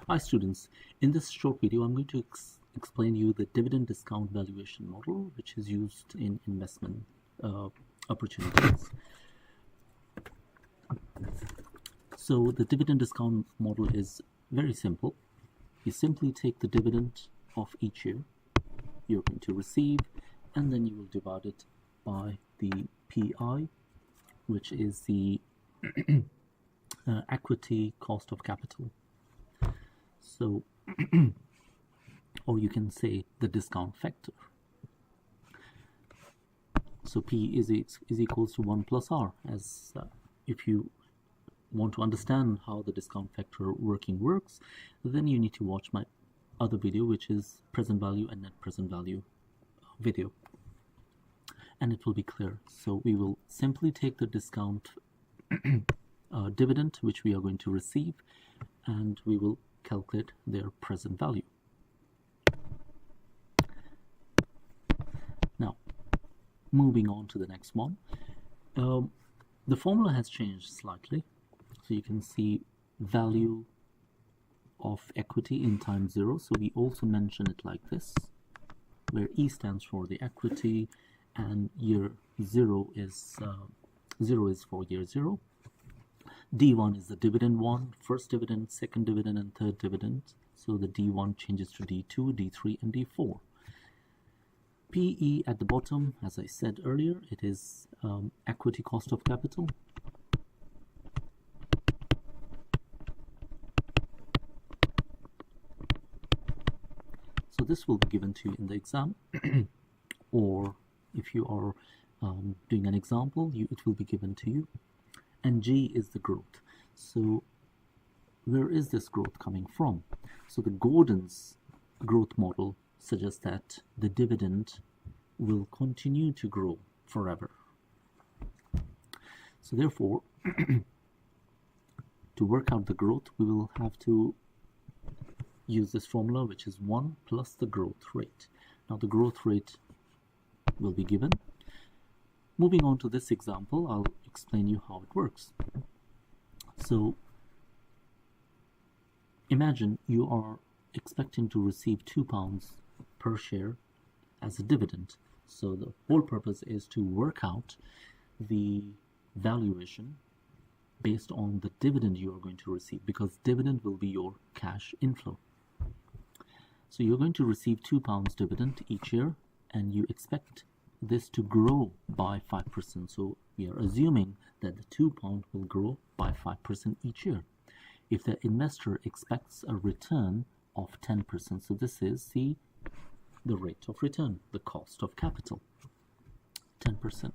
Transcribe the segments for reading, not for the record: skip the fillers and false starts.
Hi students, in this short video I'm going to explain you the dividend discount valuation model which is used in investment opportunities. So the dividend discount model is very simple. You simply take the dividend of each year you're going to receive, and then you will divide it by the PI, which is the equity cost of capital. So, or you can say the discount factor. So P is equals to 1 plus R. As if you want to understand how the discount factor working works, then you need to watch my other video, which is present value and net present value video, and it will be clear. So we will simply take the discount dividend which we are going to receive, and we will calculate their present value. Now, moving on to the next one, the formula has changed slightly. So you can see value of equity in time 0. So we also mention it like this, where E stands for the equity and year 0 is 0 is for year 0. D1 is the dividend one, first dividend, second dividend, and third dividend. So the D1 changes to D2, D3, and D4. PE at the bottom, as I said earlier, it is equity cost of capital. So this will be given to you in the exam, or if you are doing an example, it will be given to you. And G is the growth. So where is this growth coming from? So the Gordon's growth model suggests that the dividend will continue to grow forever. So therefore, to work out the growth, we will have to use this formula, which is 1 plus the growth rate. Now the growth rate will be given. Moving on to this example, I'll explain you how it works. So imagine you are expecting to receive £2 per share as a dividend. So the whole purpose is to work out the valuation based on the dividend you are going to receive, because dividend will be your cash inflow. So you're going to receive £2 dividend each year, and you expect this to grow by 5%. So we are assuming that the £2 will grow by 5% each year. If the investor expects a return of 10%, so this is the rate of return, the cost of capital, 10%.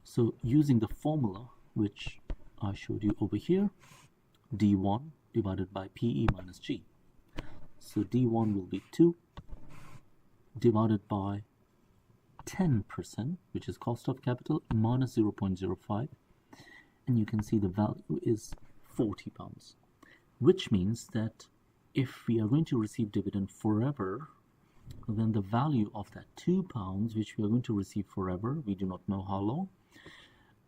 So using the formula which I showed you over here, D1 divided by PE minus G. So D1 will be 2 divided by 10%, which is cost of capital, minus 0.05, and you can see the value is £40, which means that if we are going to receive dividend forever, then the value of that £2 which we are going to receive forever, we do not know how long,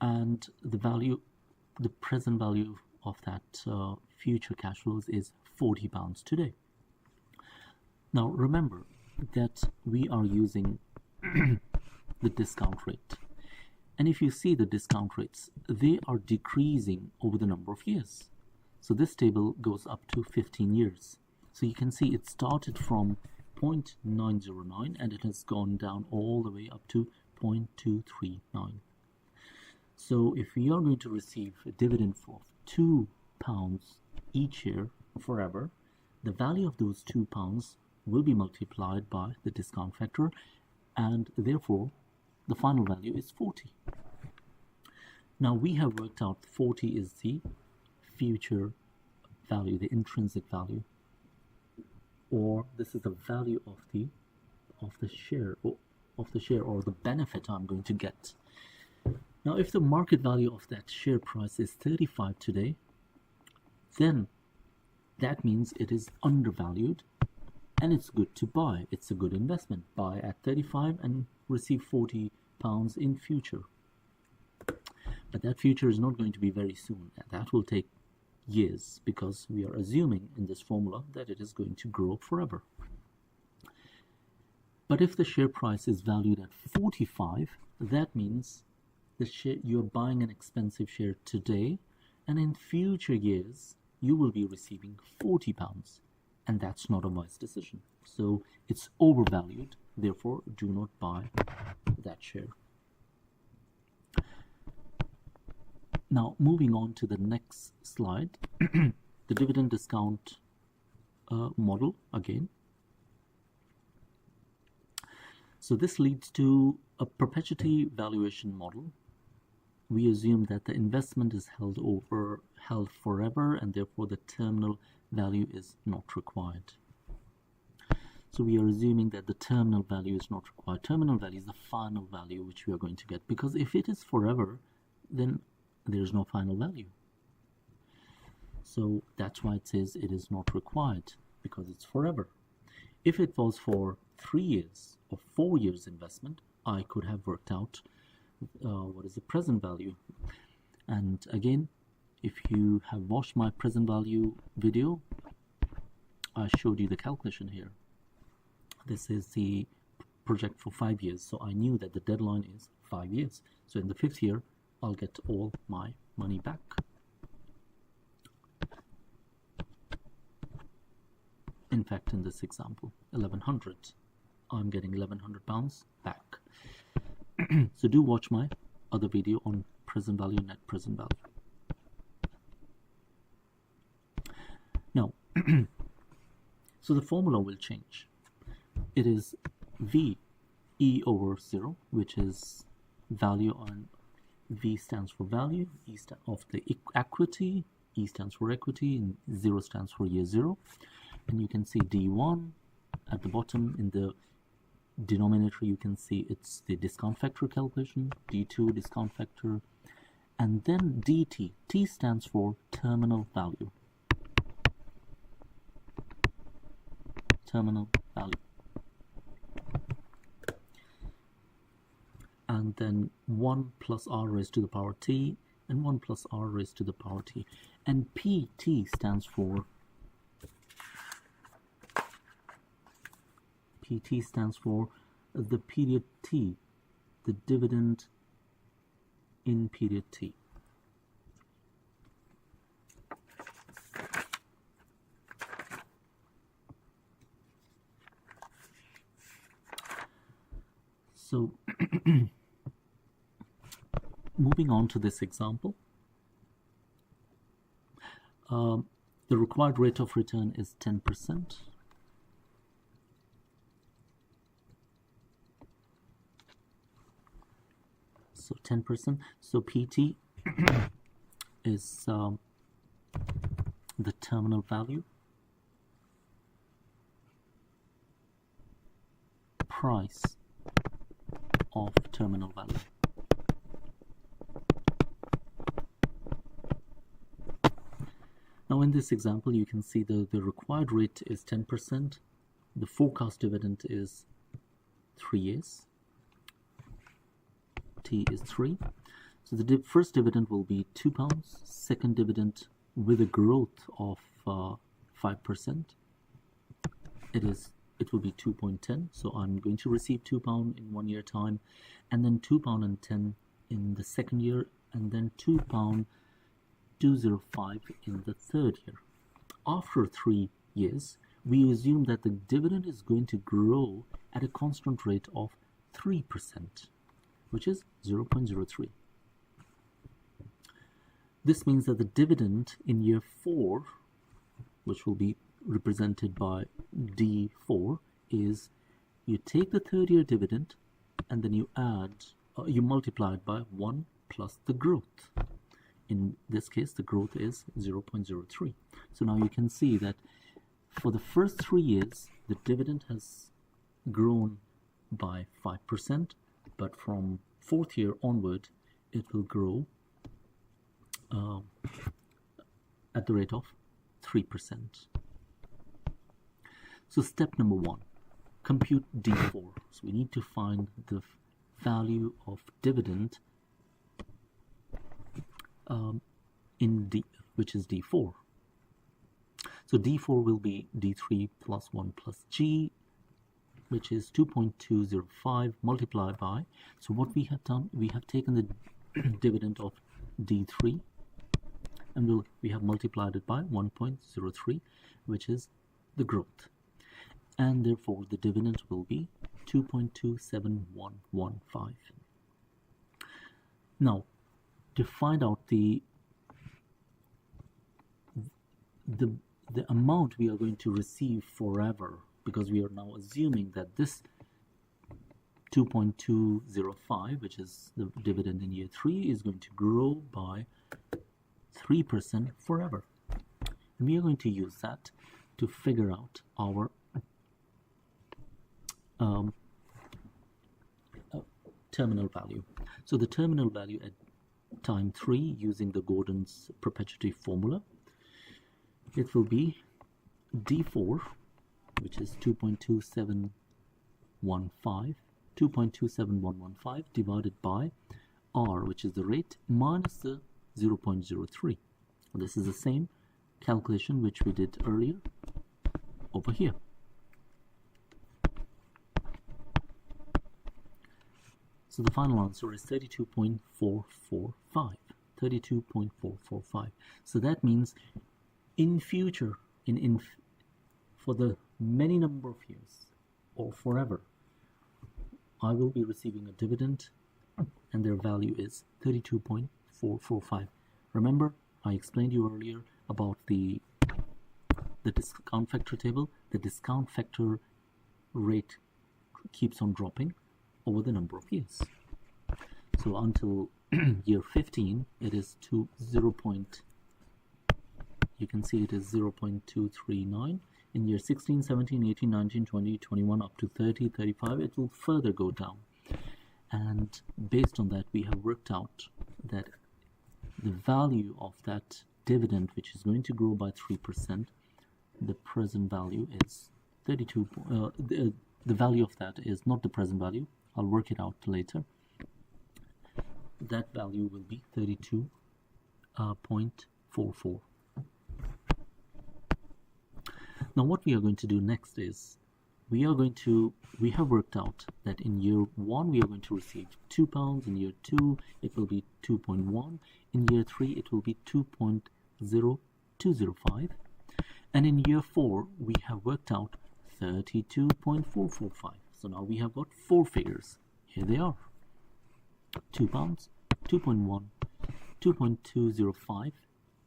and the present value of that future cash flows is £40 today. Now remember that we are using the discount rate, and if you see the discount rates, they are decreasing over the number of years. So this table goes up to 15 years. So you can see it started from 0.909 and it has gone down all the way up to 0.239. So if we are going to receive a dividend of £2 each year forever, the value of those £2 will be multiplied by the discount factor, and therefore the final value is 40. Now we have worked out 40 is the future value, the intrinsic value, or this is the value of the share or the benefit I'm going to get. Now if the market value of that share price is 35 today, then that means it is undervalued and it's good to buy. It's a good investment. Buy at 35 and receive £40 in future. But that future is not going to be very soon. That will take years, because we are assuming in this formula that it is going to grow forever. But if the share price is valued at 45, that means the share, you're buying an expensive share today, and in future years you will be receiving £40, and that's not a wise decision. So it's overvalued, therefore do not buy that share. Now moving on to the next slide, the dividend discount model again. So this leads to a perpetuity valuation model. We assume that the investment is held forever, and therefore the terminal value is not required. So we are assuming that the terminal value is not required. Terminal value is the final value which we are going to get, because if it is forever, then there is no final value. So that's why it says it is not required, because it's forever. If it was for 3 years or 4 years investment, I could have worked out what is the present value. And again, if you have watched my present value video, I showed you the calculation here. This is the project for 5 years, so I knew that the deadline is 5 years. So in the 5th year, I'll get all my money back. In fact, in this example, 1100, I'm getting £1,100 back. So do watch my other video on present value, net present value. Now, so the formula will change. It is V E over 0, which is value on V stands for value, E of the equity, E stands for equity, and 0 stands for year 0. And you can see D1 at the bottom. In the denominator you can see it's the discount factor calculation, D2 discount factor, and then DT. T stands for terminal value. Terminal value. And then 1 plus r raised to the power t, and 1 plus r raised to the power t. And PT stands for the period t, the dividend in period t. So moving on to this example, the required rate of return is 10%. So 10%. So PT is the terminal value, price of terminal value. Now in this example you can see the required rate is 10%, the forecast dividend is 3 years, T is 3. So the first dividend will be £2, second dividend with a growth of 5%, it will be 2.10. So I'm going to receive £2 in 1 year time, and then £2.10 in the second year, and then £2.205 in the third year. After 3 years, we assume that the dividend is going to grow at a constant rate of 3%, which is 0.03. This means that the dividend in year 4, which will be represented by D4, is you take the third year dividend and then you multiply it by 1 plus the growth. In this case, the growth is 0.03. So now you can see that for the first 3 years, the dividend has grown by 5%, but from 4th year onward, it will grow at the rate of 3%. So step number 1, compute D4. So we need to find the value of dividend in D, which is D4. So D4 will be D3 plus 1 plus G, which is 2.205 multiplied by, so what we have done, we have taken the dividend of D3 and we have multiplied it by 1.03, which is the growth, and therefore the dividend will be 2.27115. Now, to find out the amount we are going to receive forever, because we are now assuming that this 2.205, which is the dividend in year 3, is going to grow by 3% forever. And we are going to use that to figure out our terminal value. So the terminal value at time 3, using the Gordon's perpetuity formula, it will be D4, which is 2.27115 divided by R, which is the rate, minus the 0.03. This is the same calculation which we did earlier over here. So the final answer is 32.445. 32.445. So that means in future, for the many number of years or forever, I will be receiving a dividend and their value is 32.445. Remember, I explained you earlier about the discount factor table. The discount factor rate keeps on dropping over the number of years. So until year 15, it is you can see it is 0.239. In year 16, 17, 18, 19, 20, 21, up to 30, 35, it will further go down. And based on that, we have worked out that the value of that dividend, which is going to grow by 3%, the present value is 32. The value of that is not the present value. I'll work it out later. That value will be 32.44. Now what we are going to do next is we have worked out that in year 1 we are going to receive £2. In year 2 it will be 2.1. In year 3 it will be 2.0205. And in year 4 we have worked out 32.445. So now we have got 4 figures. Here they are: £2, 2.1, 2.205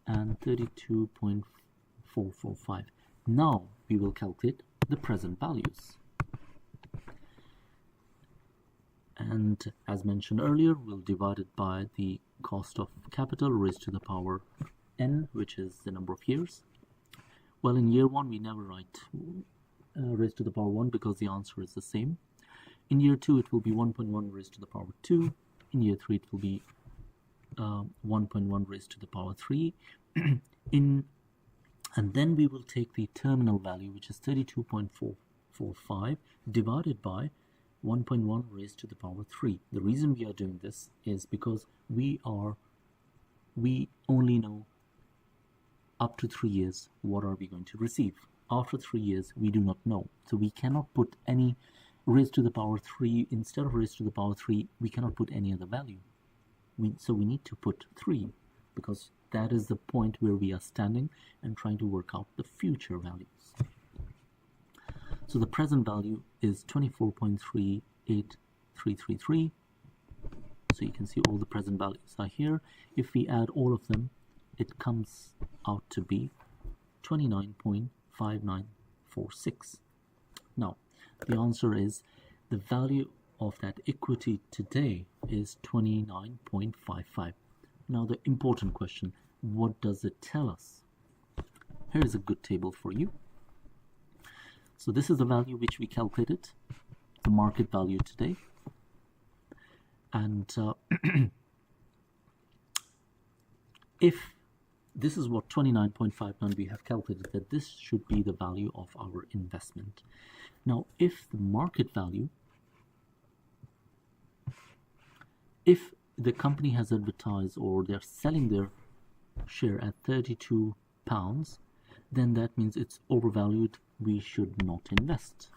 and 32.445. Now we will calculate the present values. And as mentioned earlier, we'll divide it by the cost of capital raised to the power n, which is the number of years. Well, in year 1 we never write raised to the power 1 because the answer is the same. In year 2 it will be 1.1 raised to the power 2. In year 3 it will be 1.1 raised to the power 3. And then we will take the terminal value, which is 32.445, divided by 1.1 raised to the power 3. The reason we are doing this is because we only know up to 3 years what are we going to receive. After 3 years, we do not know. So we cannot put any raised to the power 3. Instead of raised to the power 3, we cannot put any other value. So we need to put 3, because that is the point where we are standing and trying to work out the future values. So the present value is 24.38333. So you can see all the present values are here. If we add all of them, it comes out to be 29.5946. Now, the answer is the value of that equity today is 29.55. Now the important question, what does it tell us? Here is a good table for you. So this is the value which we calculated, the market value today. And if this is what 29.59 we have calculated, that this should be the value of our investment. Now if the market value, if the company has advertised or they're selling their share at £32, then that means it's overvalued. We should not invest.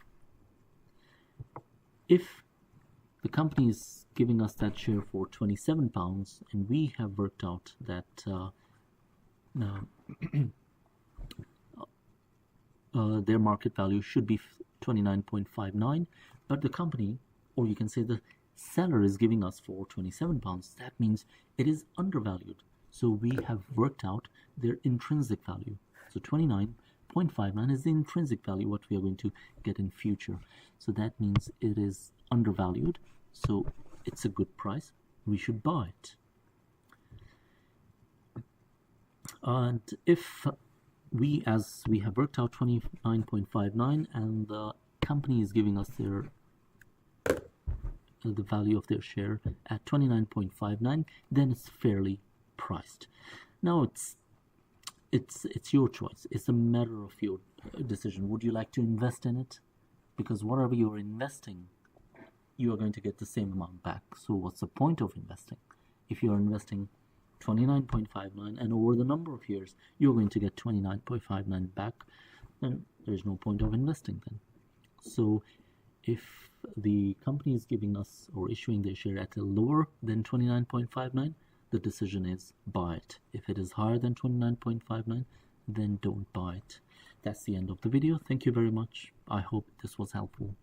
If the company is giving us that share for £27 and we have worked out that their market value should be 29.59, but the company, or you can say the seller, is giving us for £27, that means it is undervalued. So we have worked out their intrinsic value. So 29.59 is the intrinsic value, what we are going to get in future. So that means it is undervalued. So it's a good price. We should buy it. And if as we have worked out 29.59 and the company is giving us their the value of their share at 29.59, then it's fairly priced. Now it's your choice. It's a matter of your decision. Would you like to invest in it? Because whatever you're investing, you are going to get the same amount back. So what's the point of investing? If you're investing 29.59 and over the number of years you're going to get 29.59 back, then there's no point of investing then. So if the company is giving us or issuing their share at a lower than 29.59, the decision is buy it. If it is higher than 29.59, then don't buy it. That's the end of the video. Thank you very much. I hope this was helpful.